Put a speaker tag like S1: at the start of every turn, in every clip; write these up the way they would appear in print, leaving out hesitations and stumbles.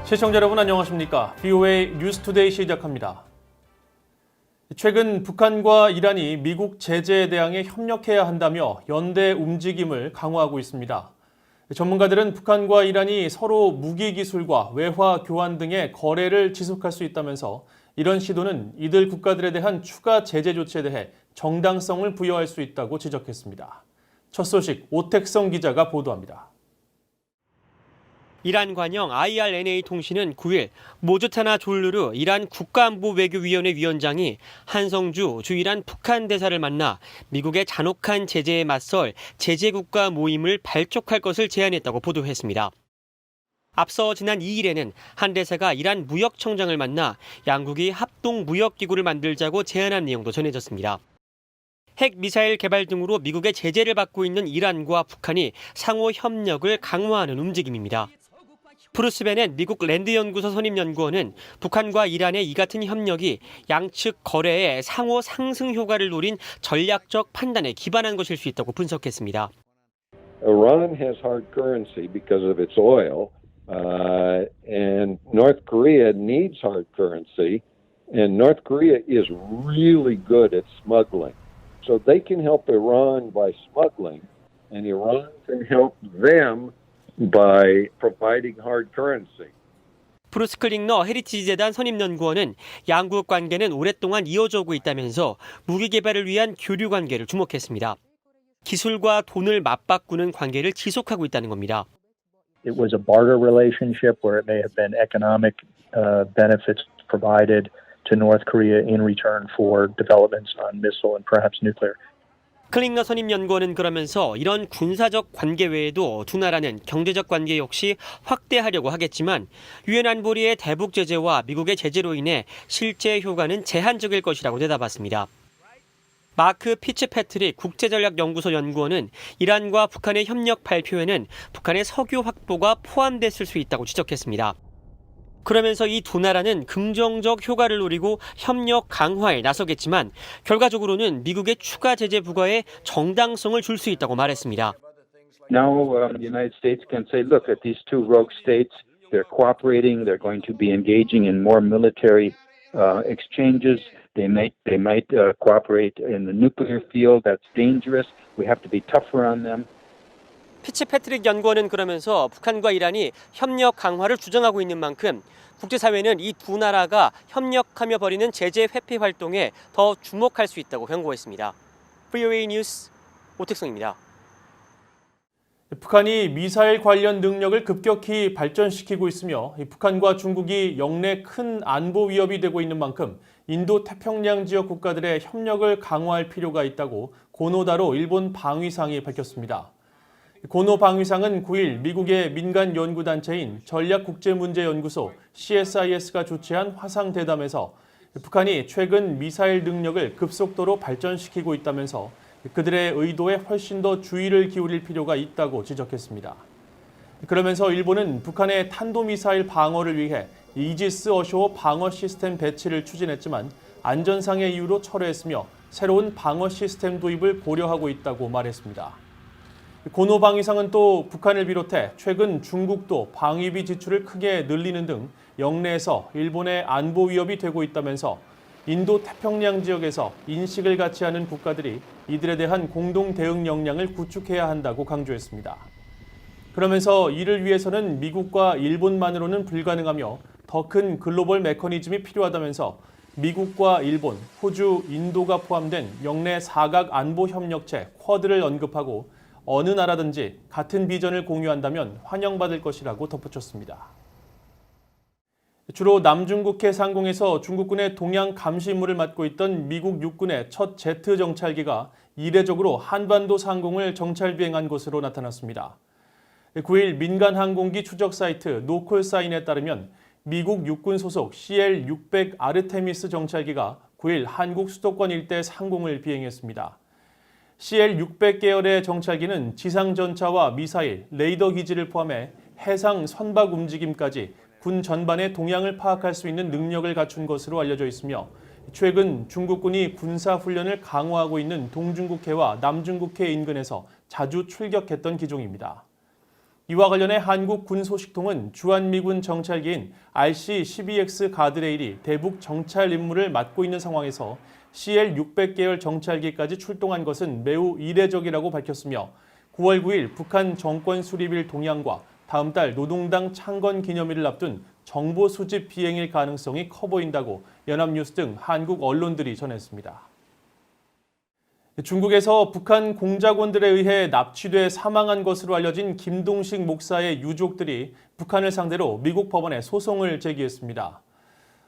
S1: 시청자 여러분 안녕하십니까? VOA 뉴스투데이 시작합니다. 최근 북한과 이란이 미국 제재에 대항해 협력해야 한다며 연대 움직임을 강화하고 있습니다. 전문가들은 북한과 이란이 서로 무기 기술과 외화 교환 등의 거래를 지속할 수 있다면서 이런 시도는 이들 국가들에 대한 추가 제재 조치에 대해 정당성을 부여할 수 있다고 지적했습니다. 첫 소식 오택성 기자가 보도합니다.
S2: 이란 관영 IRNA 통신은 9일 모조타나 졸루르 이란 국가안보외교위원회 위원장이 한성주 주 이란 북한 대사를 만나 미국의 잔혹한 제재에 맞설 제재국가 모임을 발족할 것을 제안했다고 보도했습니다. 앞서 지난 2일에는 한 대사가 이란 무역청장을 만나 양국이 합동무역기구를 만들자고 제안한 내용도 전해졌습니다. 핵 미사일 개발 등으로 미국의 제재를 받고 있는 이란과 북한이 상호 협력을 강화하는 움직임입니다. 브루스 베넷 미국 랜드연구소 선임연구원은 북한과 이란의 이 같은 협력이 양측 거래의 상호 상승 효과를 노린 전략적 판단에 기반한 것일 수 있다고 분석했습니다.
S3: Iran has hard currency because of its oil, and North Korea needs hard currency, and North Korea is really good at smuggling. So they can help Iran by smuggling, and Iran can help them by providing hard currency.
S2: 브루스 클링너 헤리티지 재단 선임연구원은 양국 관계는 오랫동안 이어져 오고 있다면서 무기 개발을 위한 교류 관계를 주목했습니다. 기술과 돈을 맞바꾸는 관계를 지속하고 있다는 겁니다.
S4: It was a barter relationship where it may have been economic benefits provided to North Korea in return for developments on missile and perhaps nuclear.
S2: 클링너 선임연구원은 그러면서 이런 군사적 관계 외에도 두 나라는 경제적 관계 역시 확대하려고 하겠지만 유엔 안보리의 대북 제재와 미국의 제재로 인해 실제 효과는 제한적일 것이라고 내다봤습니다. 마크 피츠패트릭 국제전략연구소 연구원은 이란과 북한의 협력 발표에는 북한의 석유 확보가 포함됐을 수 있다고 지적했습니다. 그러면서 이 두 나라는 긍정적 효과를 노리고 협력 강화에 나서겠지만 결과적으로는 미국의 추가 제재 부과에 정당성을 줄 수 있다고 말했습니다.
S5: Now the United States can say, look, at these two rogue states, they're cooperating, they're going to be engaging in more military exchanges. They might cooperate in the nuclear field. That's dangerous. We have to be tougher on them.
S2: 피츠패트릭 연구원은 그러면서 북한과 이란이 협력 강화를 주장하고 있는 만큼 국제사회는 이 두 나라가 협력하며 벌이는 제재 회피 활동에 더 주목할 수 있다고 경고했습니다. VOA 뉴스 오택성입니다.
S1: 북한이 미사일 관련 능력을 급격히 발전시키고 있으며 북한과 중국이 영내 큰 안보 위협이 되고 있는 만큼 인도 태평양 지역 국가들의 협력을 강화할 필요가 있다고 고노다로 일본 방위상이 밝혔습니다. 고노 방위상은 9일 미국의 민간 연구단체인 전략국제문제연구소 CSIS가 주최한 화상대담에서 북한이 최근 미사일 능력을 급속도로 발전시키고 있다면서 그들의 의도에 훨씬 더 주의를 기울일 필요가 있다고 지적했습니다. 그러면서 일본은 북한의 탄도미사일 방어를 위해 이지스 어쇼 방어 시스템 배치를 추진했지만 안전상의 이유로 철회했으며 새로운 방어 시스템 도입을 고려하고 있다고 말했습니다. 고노 방위상은 또 북한을 비롯해 최근 중국도 방위비 지출을 크게 늘리는 등 영내에서 일본의 안보 위협이 되고 있다면서 인도 태평양 지역에서 인식을 같이 하는 국가들이 이들에 대한 공동 대응 역량을 구축해야 한다고 강조했습니다. 그러면서 이를 위해서는 미국과 일본만으로는 불가능하며 더 큰 글로벌 메커니즘이 필요하다면서 미국과 일본, 호주, 인도가 포함된 영내 사각 안보 협력체 쿼드를 언급하고 어느 나라든지 같은 비전을 공유한다면 환영받을 것이라고 덧붙였습니다. 주로 남중국해 상공에서 중국군의 동향 감시 임무를 맡고 있던 미국 육군의 첫 제트 정찰기가 이례적으로 한반도 상공을 정찰 비행한 것으로 나타났습니다. 9일 민간 항공기 추적 사이트 노콜사인에 따르면 미국 육군 소속 CL-600 아르테미스 정찰기가 9일 한국 수도권 일대 상공을 비행했습니다. CL-600 계열의 정찰기는 지상전차와 미사일, 레이더 기지를 포함해 해상 선박 움직임까지 군 전반의 동향을 파악할 수 있는 능력을 갖춘 것으로 알려져 있으며 최근 중국군이 군사훈련을 강화하고 있는 동중국해와 남중국해 인근에서 자주 출격했던 기종입니다. 이와 관련해 한국군소식통은 주한미군 정찰기인 RC-12X 가드레일이 대북 정찰 임무를 맡고 있는 상황에서 CL-600 계열 정찰기까지 출동한 것은 매우 이례적이라고 밝혔으며 9월 9일 북한 정권 수립일 동향과 다음 달 노동당 창건 기념일을 앞둔 정보 수집 비행일 가능성이 커 보인다고 연합뉴스 등 한국 언론들이 전했습니다. 중국에서 북한 공작원들에 의해 납치돼 사망한 것으로 알려진 김동식 목사의 유족들이 북한을 상대로 미국 법원에 소송을 제기했습니다.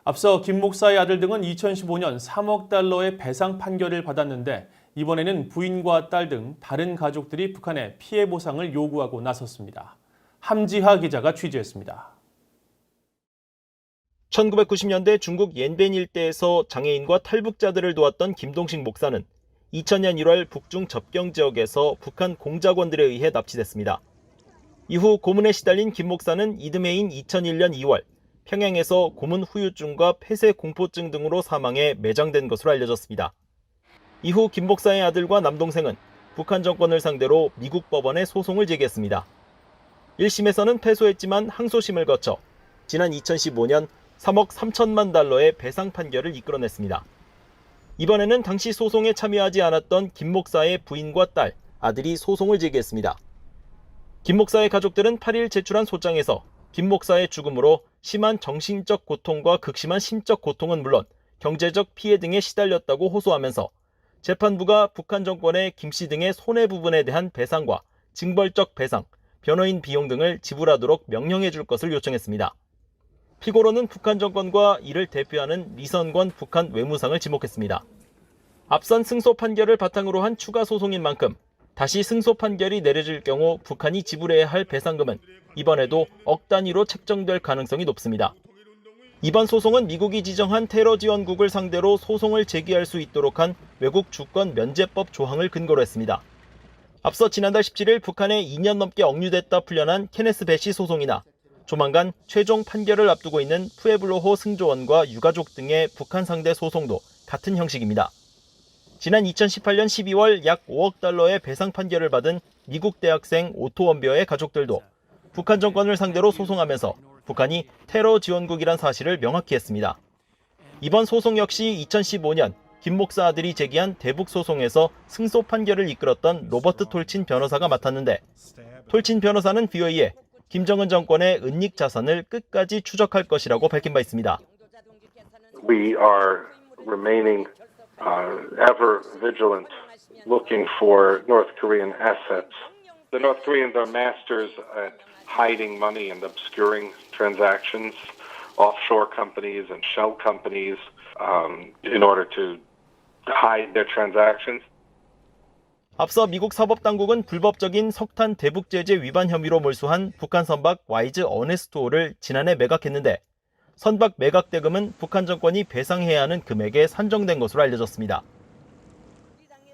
S1: 앞서 김 목사의 아들 등은 2015년 3억 달러의 배상 판결을 받았는데 이번에는 부인과 딸 등 다른 가족들이 북한에 피해 보상을 요구하고 나섰습니다. 함지하 기자가 취재했습니다.
S6: 1990년대 중국 옌벤 일대에서 장애인과 탈북자들을 도왔던 김동식 목사는 2000년 1월 북중 접경 지역에서 북한 공작원들에 의해 납치됐습니다. 이후 고문에 시달린 김 목사는 이듬해인 2001년 2월 평양에서 고문 후유증과 폐쇄 공포증 등으로 사망해 매장된 것으로 알려졌습니다. 이후 김 목사의 아들과 남동생은 북한 정권을 상대로 미국 법원에 소송을 제기했습니다. 1심에서는 패소했지만 항소심을 거쳐 지난 2015년 3억 3천만 달러의 배상 판결을 이끌어냈습니다. 이번에는 당시 소송에 참여하지 않았던 김 목사의 부인과 딸, 아들이 소송을 제기했습니다. 김 목사의 가족들은 8일 제출한 소장에서 김 목사의 죽음으로 심한 정신적 고통과 극심한 심적 고통은 물론 경제적 피해 등에 시달렸다고 호소하면서 재판부가 북한 정권의 김 씨 등의 손해 부분에 대한 배상과 징벌적 배상, 변호인 비용 등을 지불하도록 명령해 줄 것을 요청했습니다. 피고로는 북한 정권과 이를 대표하는 리선권 북한 외무상을 지목했습니다. 앞선 승소 판결을 바탕으로 한 추가 소송인 만큼 다시 승소 판결이 내려질 경우 북한이 지불해야 할 배상금은 이번에도 억 단위로 책정될 가능성이 높습니다. 이번 소송은 미국이 지정한 테러 지원국을 상대로 소송을 제기할 수 있도록 한 외국 주권 면제법 조항을 근거로 했습니다. 앞서 지난달 17일 북한에 2년 넘게 억류됐다 풀려난 케네스 배시 소송이나 조만간 최종 판결을 앞두고 있는 푸에블로호 승조원과 유가족 등의 북한 상대 소송도 같은 형식입니다. 지난 2018년 12월 약 5억 달러의 배상 판결을 받은 미국 대학생 오토 원비어의 가족들도 북한 정권을 상대로 소송하면서 북한이 테러 지원국이란 사실을 명확히 했습니다. 이번 소송 역시 2015년 김 목사 아들이 제기한 대북 소송에서 승소 판결을 이끌었던 로버트 톨친 변호사가 맡았는데 톨친 변호사는 VOA에 김정은 정권의 은닉 자산을 끝까지 추적할 것이라고 밝힌 바 있습니다.
S7: We are remaining ever vigilant, looking for North Korean assets. The North Koreans are masters at hiding money and obscuring transactions, offshore companies and shell companies, in order to hide their transactions.
S6: 앞서 미국 사법당국은 불법적인 석탄 대북 제재 위반 혐의로 몰수한 북한 선박 와이즈 어네스트호를 지난해 매각했는데 선박 매각 대금은 북한 정권이 배상해야 하는 금액에 산정된 것으로 알려졌습니다.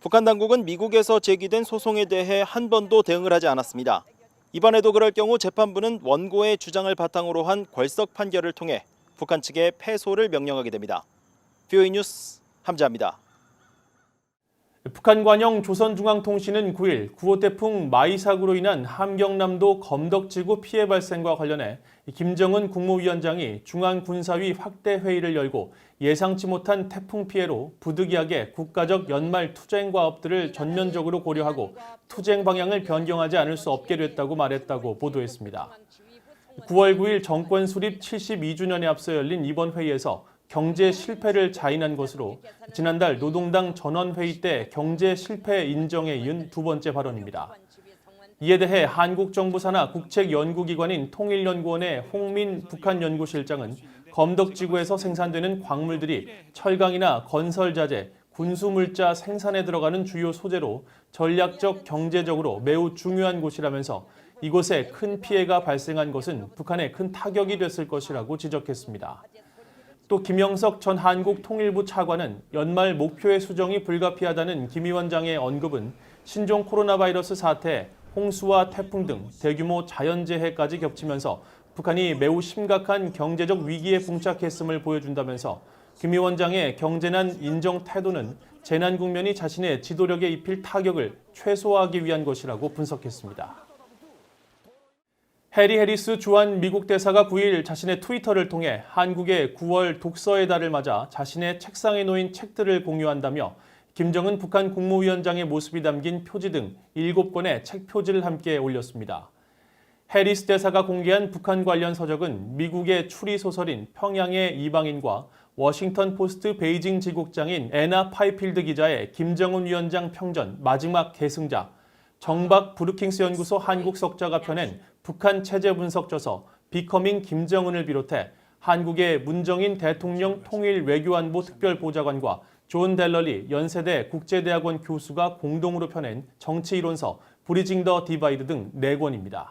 S6: 북한 당국은 미국에서 제기된 소송에 대해 한 번도 대응을 하지 않았습니다. 이번에도 그럴 경우 재판부는 원고의 주장을 바탕으로 한 궐석 판결을 통해 북한 측에 패소를 명령하게 됩니다. VOA 뉴스 함지아입니다.
S1: 북한 관영 조선중앙통신은 9일 9호 태풍 마이삭으로 인한 함경남도 검덕지구 피해 발생과 관련해 김정은 국무위원장이 중앙군사위 확대 회의를 열고 예상치 못한 태풍 피해로 부득이하게 국가적 연말 투쟁 과업들을 전면적으로 고려하고 투쟁 방향을 변경하지 않을 수 없게 됐다고 말했다고 보도했습니다. 9월 9일 정권 수립 72주년에 앞서 열린 이번 회의에서 경제 실패를 자인한 것으로 지난달 노동당 전원회의 때 경제 실패 인정에 이은 두 번째 발언입니다. 이에 대해 한국정부 산하 국책연구기관인 통일연구원의 홍민 북한연구실장은 검덕지구에서 생산되는 광물들이 철강이나 건설자재, 군수물자 생산에 들어가는 주요 소재로 전략적 경제적으로 매우 중요한 곳이라면서 이곳에 큰 피해가 발생한 것은 북한에 큰 타격이 됐을 것이라고 지적했습니다. 또 김영석 전 한국통일부 차관은 연말 목표의 수정이 불가피하다는 김 위원장의 언급은 신종 코로나 바이러스 사태, 홍수와 태풍 등 대규모 자연재해까지 겹치면서 북한이 매우 심각한 경제적 위기에 봉착했음을 보여준다면서 김 위원장의 경제난 인정 태도는 재난 국면이 자신의 지도력에 입힐 타격을 최소화하기 위한 것이라고 분석했습니다. 해리 해리스 주한 미국 대사가 9일 자신의 트위터를 통해 한국의 9월 독서의 달을 맞아 자신의 책상에 놓인 책들을 공유한다며 김정은 북한 국무위원장의 모습이 담긴 표지 등 7권의 책 표지를 함께 올렸습니다. 해리스 대사가 공개한 북한 관련 서적은 미국의 추리 소설인 평양의 이방인과 워싱턴 포스트 베이징 지국장인 애나 파이필드 기자의 김정은 위원장 평전 마지막 계승작, 정박 브루킹스 연구소 한국 석자가 펴낸 북한 체제 분석 저서 비커밍 김정은을 비롯해 한국의 문정인 대통령 통일 외교안보 특별보좌관과 존 델러리 연세대 국제대학원 교수가 공동으로 펴낸 정치이론서 브리징 더 디바이드 등 4권입니다.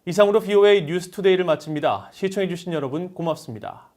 S1: 이상으로 VOA 뉴스투데이를 마칩니다. 시청해주신 여러분 고맙습니다.